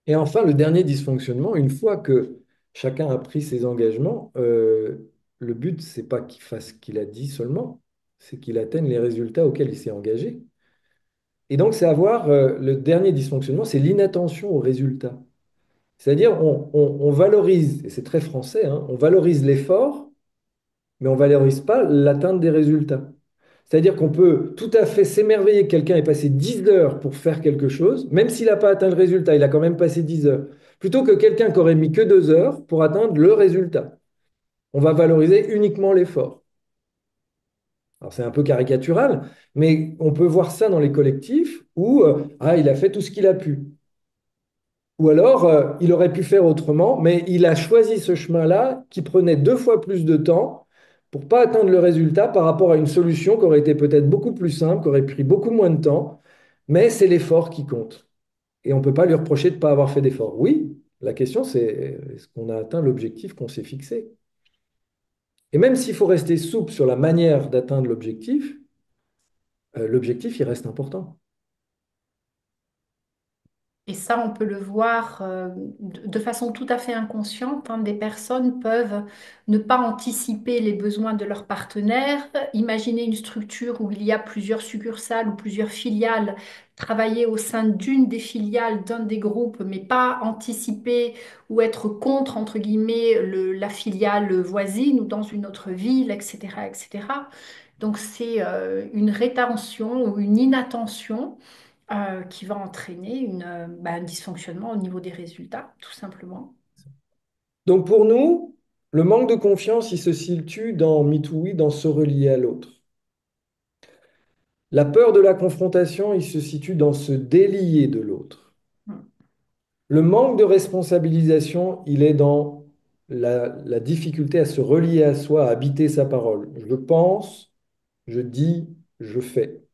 Et enfin, le dernier dysfonctionnement, une fois que chacun a pris ses engagements, le but, c'est pas qu'il fasse ce qu'il a dit seulement, c'est qu'il atteigne les résultats auxquels il s'est engagé. Et donc, c'est avoir le dernier dysfonctionnement, c'est l'inattention aux résultats. C'est-à-dire, on valorise, et c'est très français, hein, on valorise l'effort, mais on ne valorise pas l'atteinte des résultats. C'est-à-dire qu'on peut tout à fait s'émerveiller que quelqu'un ait passé 10 heures pour faire quelque chose, même s'il n'a pas atteint le résultat, il a quand même passé 10 heures, plutôt que quelqu'un qui aurait mis que 2 heures pour atteindre le résultat. On va valoriser uniquement l'effort. Alors c'est un peu caricatural, mais on peut voir ça dans les collectifs où il a fait tout ce qu'il a pu. Ou alors, il aurait pu faire autrement, mais il a choisi ce chemin-là qui prenait 2 fois plus de temps pour pas atteindre le résultat par rapport à une solution qui aurait été peut-être beaucoup plus simple, qui aurait pris beaucoup moins de temps, mais c'est l'effort qui compte. Et on ne peut pas lui reprocher de ne pas avoir fait d'effort. Oui, la question c'est est-ce qu'on a atteint l'objectif qu'on s'est fixé? Et même s'il faut rester souple sur la manière d'atteindre l'objectif, il reste important. Et ça, on peut le voir de façon tout à fait inconsciente, hein. Des personnes peuvent ne pas anticiper les besoins de leur partenaire, imaginer une structure où il y a plusieurs succursales ou plusieurs filiales, travailler au sein d'une des filiales d'un des groupes, mais pas anticiper ou être contre, entre guillemets, la filiale voisine ou dans une autre ville, etc., etc. Donc c'est une rétention ou une inattention qui va entraîner un dysfonctionnement au niveau des résultats, tout simplement. Donc pour nous, le manque de confiance, il se situe dans MeTooWe, dans se relier à l'autre. La peur de la confrontation, il se situe dans se délier de l'autre. Mm. Le manque de responsabilisation, il est dans la difficulté à se relier à soi, à habiter sa parole. Je pense, je dis, je fais.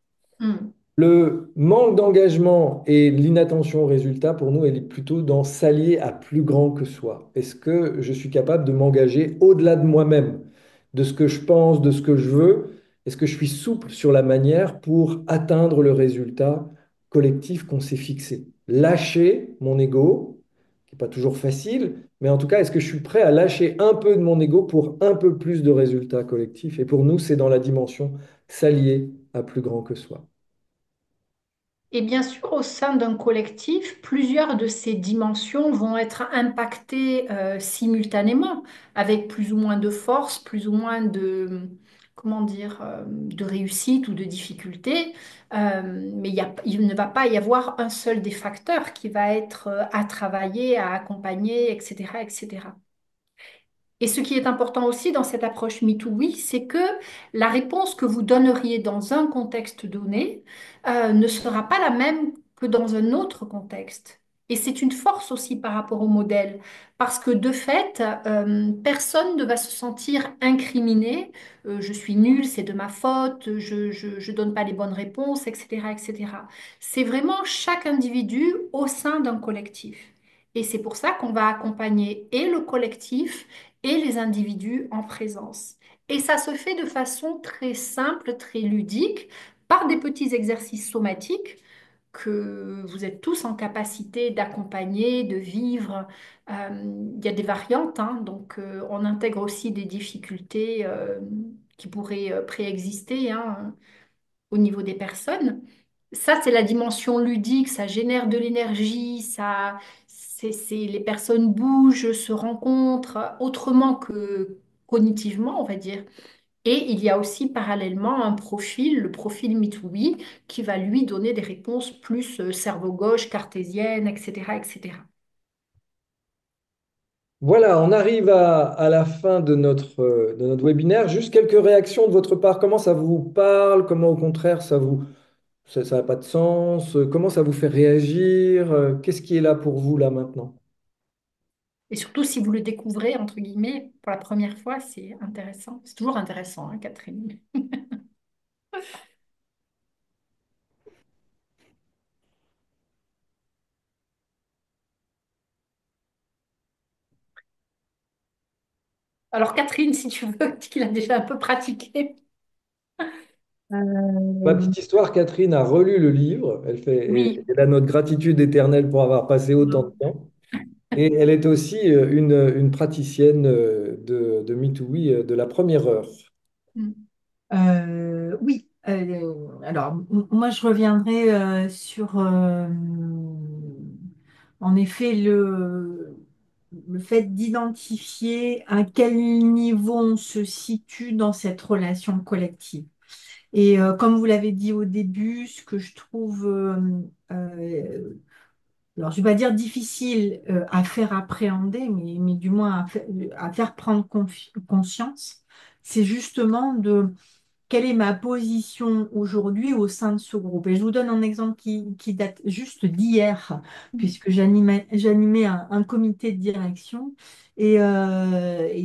Mm. Le manque d'engagement et l'inattention au résultat, pour nous, elle est plutôt dans s'allier à plus grand que soi. Est-ce que je suis capable de m'engager au-delà de moi-même, de ce que je pense, de ce que je veux? Est-ce que je suis souple sur la manière pour atteindre le résultat collectif qu'on s'est fixé? Lâcher mon ego, qui n'est pas toujours facile, mais en tout cas, est-ce que je suis prêt à lâcher un peu de mon ego pour un peu plus de résultats collectifs? Et pour nous, c'est dans la dimension s'allier à plus grand que soi. Et bien sûr, au sein d'un collectif, plusieurs de ces dimensions vont être impactées simultanément, avec plus ou moins de force, plus ou moins comment dire, de réussite ou de difficulté. Mais il ne va pas y avoir un seul des facteurs qui va être à travailler, à accompagner, etc., etc. Et ce qui est important aussi dans cette approche MeToo, c'est que la réponse que vous donneriez dans un contexte donné ne sera pas la même que dans un autre contexte. Et c'est une force aussi par rapport au modèle, parce que de fait, personne ne va se sentir incriminé. Je suis nul, c'est de ma faute, je donne pas les bonnes réponses, etc., etc. C'est vraiment chaque individu au sein d'un collectif. Et c'est pour ça qu'on va accompagner et le collectif et les individus en présence. Et ça se fait de façon très simple, très ludique, par des petits exercices somatiques que vous êtes tous en capacité d'accompagner, de vivre. Il y a des variantes, hein, donc on intègre aussi des difficultés qui pourraient préexister, hein, au niveau des personnes. Ça, c'est la dimension ludique, ça génère de l'énergie, les personnes bougent, se rencontrent autrement que cognitivement, on va dire. Et il y a aussi parallèlement un profil, le profil Mitoui, qui va lui donner des réponses plus cerveau gauche, cartésienne, etc., etc. Voilà, on arrive à la fin de notre webinaire. Juste quelques réactions de votre part. Comment ça vous parle? Comment au contraire ça n'a pas de sens? Comment ça vous fait réagir? Qu'est-ce qui est là pour vous là maintenant? Et surtout, si vous le découvrez, entre guillemets, pour la première fois, c'est intéressant. C'est toujours intéressant, hein, Catherine. Alors, Catherine, si tu veux, qu'il a déjà un peu pratiqué. Ma Euh, petite histoire, Catherine a relu le livre. Et Oui. elle a notre gratitude éternelle pour avoir passé autant de Mm. temps. Et elle est aussi une praticienne de MeTooWe de la première heure. Mm. oui, alors moi je reviendrai sur en effet le fait d'identifier à quel niveau on se situe dans cette relation collective. Et comme vous l'avez dit au début, ce que je trouve, alors je ne vais pas dire difficile à faire appréhender, mais du moins à faire prendre conscience, c'est justement de quelle est ma position aujourd'hui au sein de ce groupe? Et je vous donne un exemple qui date juste d'hier, puisque j'animais un comité de direction. Et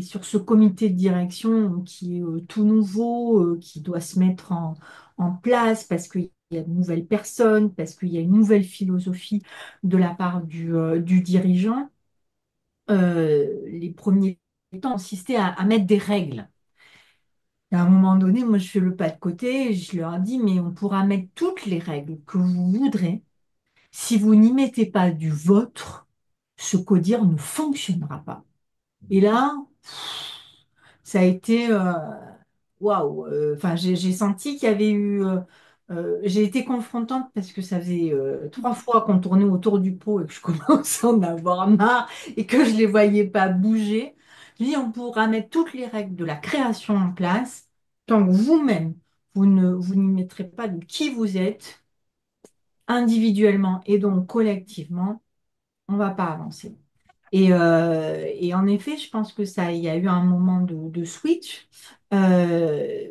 sur ce comité de direction qui est tout nouveau, qui doit se mettre en place parce qu'il y a de nouvelles personnes, parce qu'il y a une nouvelle philosophie de la part du dirigeant, les premiers temps insistaient à mettre des règles. Et à un moment donné, moi, je fais le pas de côté et je leur dis, mais on pourra mettre toutes les règles que vous voudrez. Si vous n'y mettez pas du vôtre, ce codir ne fonctionnera pas. Et là, ça a été waouh. Enfin, j'ai senti qu'il y avait eu. J'ai été confrontante parce que ça faisait 3 fois qu'on tournait autour du pot et que je commençais à en avoir marre et que je les voyais pas bouger. Je dis, on pourra mettre toutes les règles de la création en place tant que vous-même, vous n'y mettrez pas de qui vous êtes, individuellement et donc collectivement, on ne va pas avancer. Et en effet, je pense que ça, il y a eu un moment de switch. Euh,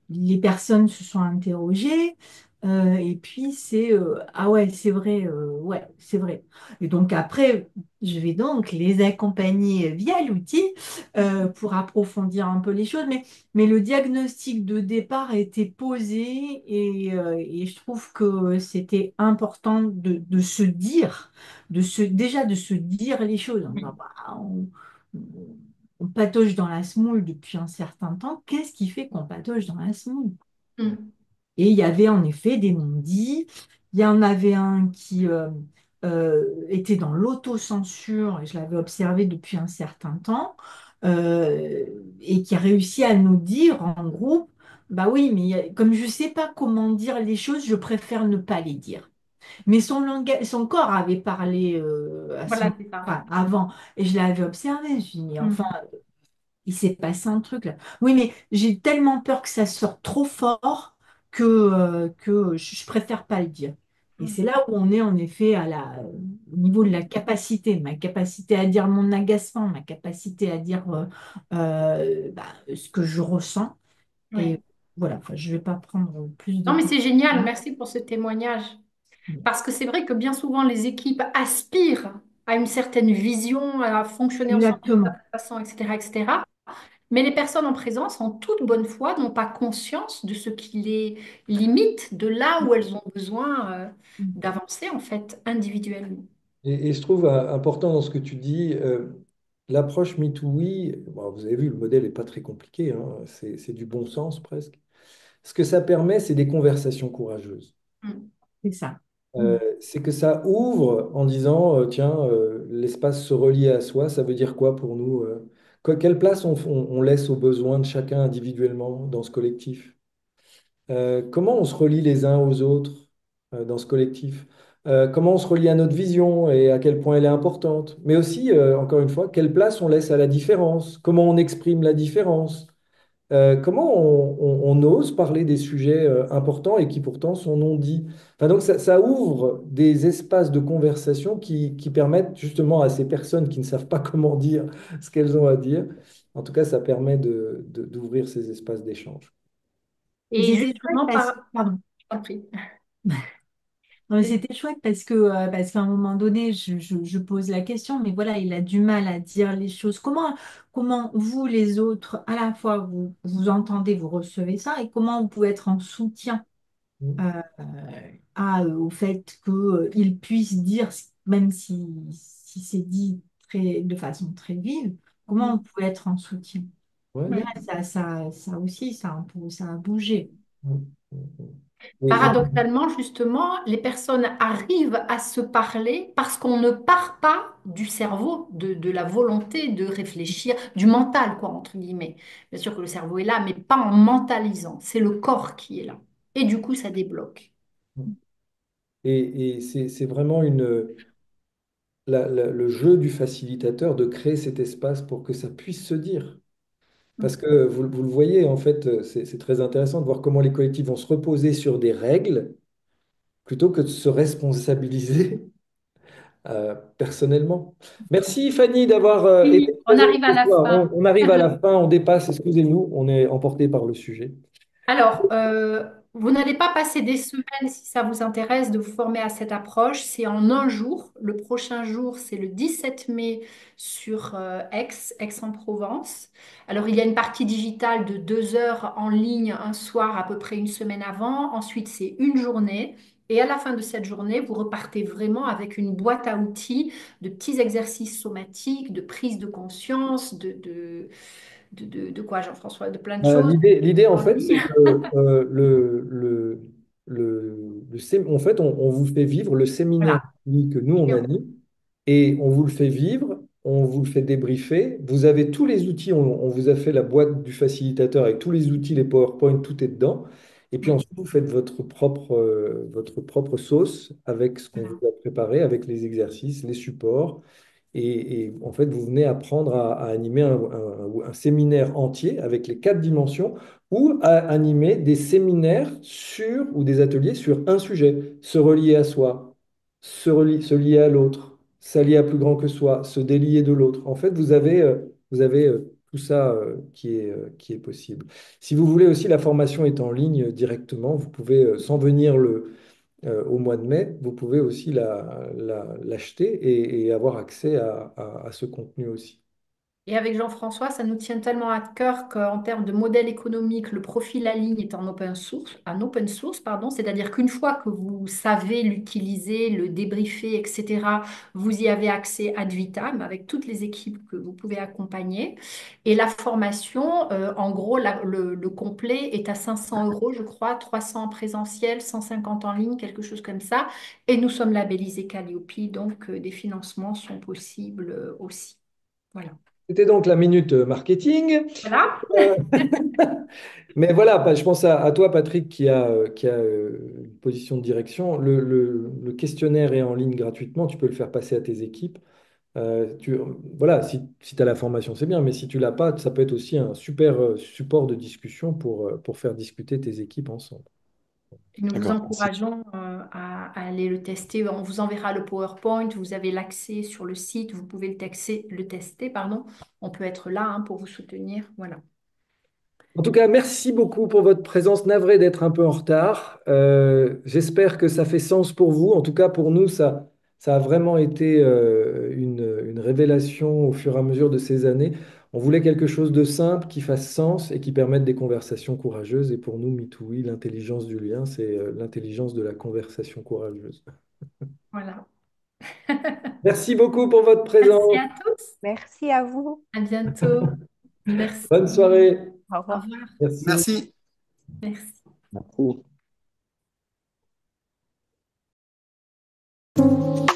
les personnes se sont interrogées. Et puis ah ouais, c'est vrai, ouais, c'est vrai. Et donc après, je vais donc les accompagner via l'outil pour approfondir un peu les choses. Mais le diagnostic de départ a été posé et je trouve que c'était important de se dire déjà de se dire les choses. On patauge dans la semoule depuis un certain temps. Qu'est-ce qui fait qu'on patauge dans la semoule? Mm. Et il y avait en effet des non-dits. Il y en avait un qui était dans l'autocensure, et je l'avais observé depuis un certain temps, euh, et qui a réussi à nous dire en groupe, bah oui, mais comme je ne sais pas comment dire les choses, je préfère ne pas les dire. Mais son corps avait parlé Voilà, c'est ça. enfin, avant, et je l'avais observé. Je me suis dit, mais enfin, Mm. il s'est passé un truc là. Oui, mais j'ai tellement peur que ça sorte trop fort que je préfère pas le dire. Et c'est Mm. là où on est en effet au niveau de la capacité, ma capacité à dire mon agacement, ma capacité à dire ce que je ressens. Et Ouais. voilà, enfin, je ne vais pas prendre plus de Non, mais temps. c'est génial. Merci pour ce témoignage. Parce que c'est vrai que bien souvent, les équipes aspirent à une certaine vision, à fonctionner ensemble d'une Exactement. certaine façon, etc., etc. Mais les personnes en présence, en toute bonne foi, n'ont pas conscience de ce qui les limite, de là où elles ont besoin d'avancer, en fait, individuellement. Et je trouve important dans ce que tu dis, l'approche MeToo, bon, vous avez vu, le modèle n'est pas très compliqué, hein, c'est du bon sens presque. Ce que ça permet, c'est des conversations courageuses. Mm. C'est ça. Mm. C'est que ça ouvre en disant, tiens, l'espace se relie à soi, ça veut dire quoi pour nous? Quelle place on laisse aux besoins de chacun individuellement dans ce collectif? Comment on se relie les uns aux autres dans ce collectif? Comment on se relie à notre vision et à quel point elle est importante? Mais aussi, encore une fois, quelle place on laisse à la différence? Comment on exprime la différence? Comment on ose parler des sujets importants et qui pourtant sont non dits? Enfin, donc ça ouvre des espaces de conversation qui permettent justement à ces personnes qui ne savent pas comment dire ce qu'elles ont à dire. En tout cas, ça permet d'ouvrir ces espaces d'échange. Et Et c'était chouette justement, pardon. je t'en prie. Non, mais c'était chouette parce qu'à un moment donné, je pose la question, mais voilà, il a du mal à dire les choses. Comment vous, les autres, à la fois, vous entendez, vous recevez ça, et comment vous pouvez être en soutien Mm, euh, au fait qu'il puisse dire, même si c'est dit de façon très vive, comment Mm. on pouvez être en soutien? Et ouais. là, ça aussi, ça a bougé. Mm, mm, mm. Et Paradoxalement, justement, les personnes arrivent à se parler parce qu'on ne part pas du cerveau, de la volonté de réfléchir, du mental, quoi, entre guillemets. Bien sûr que le cerveau est là, mais pas en mentalisant. C'est le corps qui est là. Et du coup, ça débloque. c'est vraiment le jeu du facilitateur de créer cet espace pour que ça puisse se dire. Parce Mm. que vous le voyez, en fait, c'est très intéressant de voir comment les collectifs vont se reposer sur des règles plutôt que de se responsabiliser personnellement. Merci Fanny d'avoir été Oui, on présente arrive à ce la soir. fin. On arrive à la fin, on dépasse, excusez-nous, on est emporté par le sujet. Alors, vous n'allez pas passer des semaines si ça vous intéresse de vous former à cette approche. C'est en un jour. Le prochain jour, c'est le 17 mai sur Aix-en-Provence. Alors, il y a une partie digitale de 2 heures en ligne un soir, à peu près une semaine avant. Ensuite, c'est une journée. Et à la fin de cette journée, vous repartez vraiment avec une boîte à outils de petits exercices somatiques, de prise de conscience, de quoi, Jean-François, de plein de choses. L'idée, en En fait, ligne. c'est que en fait, on vous fait vivre le séminaire Voilà. que nous, on anime, et on vous le fait vivre, on vous le fait débriefer. Vous avez tous les outils, on vous a fait la boîte du facilitateur avec tous les outils, les PowerPoint, tout est dedans. Et puis Oui, ensuite, vous faites votre propre sauce avec ce qu'on vous voilà. a préparé, avec les exercices, les supports. Et en fait, vous venez apprendre à animer un séminaire entier avec les 4 dimensions ou à animer des séminaires sur ou des ateliers sur un sujet, se relier à soi, se lier à l'autre, s'allier à plus grand que soi, se délier de l'autre. En fait, vous avez tout ça qui est possible. Si vous voulez aussi, la formation est en ligne directement. Vous pouvez, sans venir au mois de mai, vous pouvez aussi l'acheter et avoir accès à ce contenu aussi. Et avec Jean-François, ça nous tient tellement à cœur qu'en termes de modèle économique, le profil La Ligne est open source, pardon, c'est-à-dire qu'une fois que vous savez l'utiliser, le débriefer, etc., vous y avez accès ad vitam avec toutes les équipes que vous pouvez accompagner. Et la formation, en gros, le complet est à 500 euros, je crois, 300 en présentiel, 150 en ligne, quelque chose comme ça. Et nous sommes labellisés Calliope, donc des financements sont possibles aussi. Voilà. C'était donc la minute marketing. Voilà. Euh, mais voilà, je pense à toi, Patrick, qui a une position de direction. Le questionnaire est en ligne gratuitement. Tu peux le faire passer à tes équipes. Voilà, si tu as la formation, c'est bien, mais si tu l'as pas, ça peut être aussi un super support de discussion pour faire discuter tes équipes ensemble. Et nous vous D'accord, merci. encourageons à aller le tester. On vous enverra le PowerPoint. Vous avez l'accès sur le site. Vous pouvez le tester, pardon. On peut être là hein, pour vous soutenir. Voilà. En tout cas, merci beaucoup pour votre présence. Navré d'être un peu en retard. J'espère que ça fait sens pour vous. En tout cas, pour nous, ça a vraiment été une révélation au fur et à mesure de ces années. On voulait quelque chose de simple, qui fasse sens et qui permette des conversations courageuses. Et pour nous, MeTooWe, l'intelligence du lien, c'est l'intelligence de la conversation courageuse. Voilà. Merci beaucoup pour votre Merci présence. à tous. Merci à vous. À bientôt. Merci. Bonne soirée. Au Au revoir. revoir. Merci. Merci. Merci. Merci.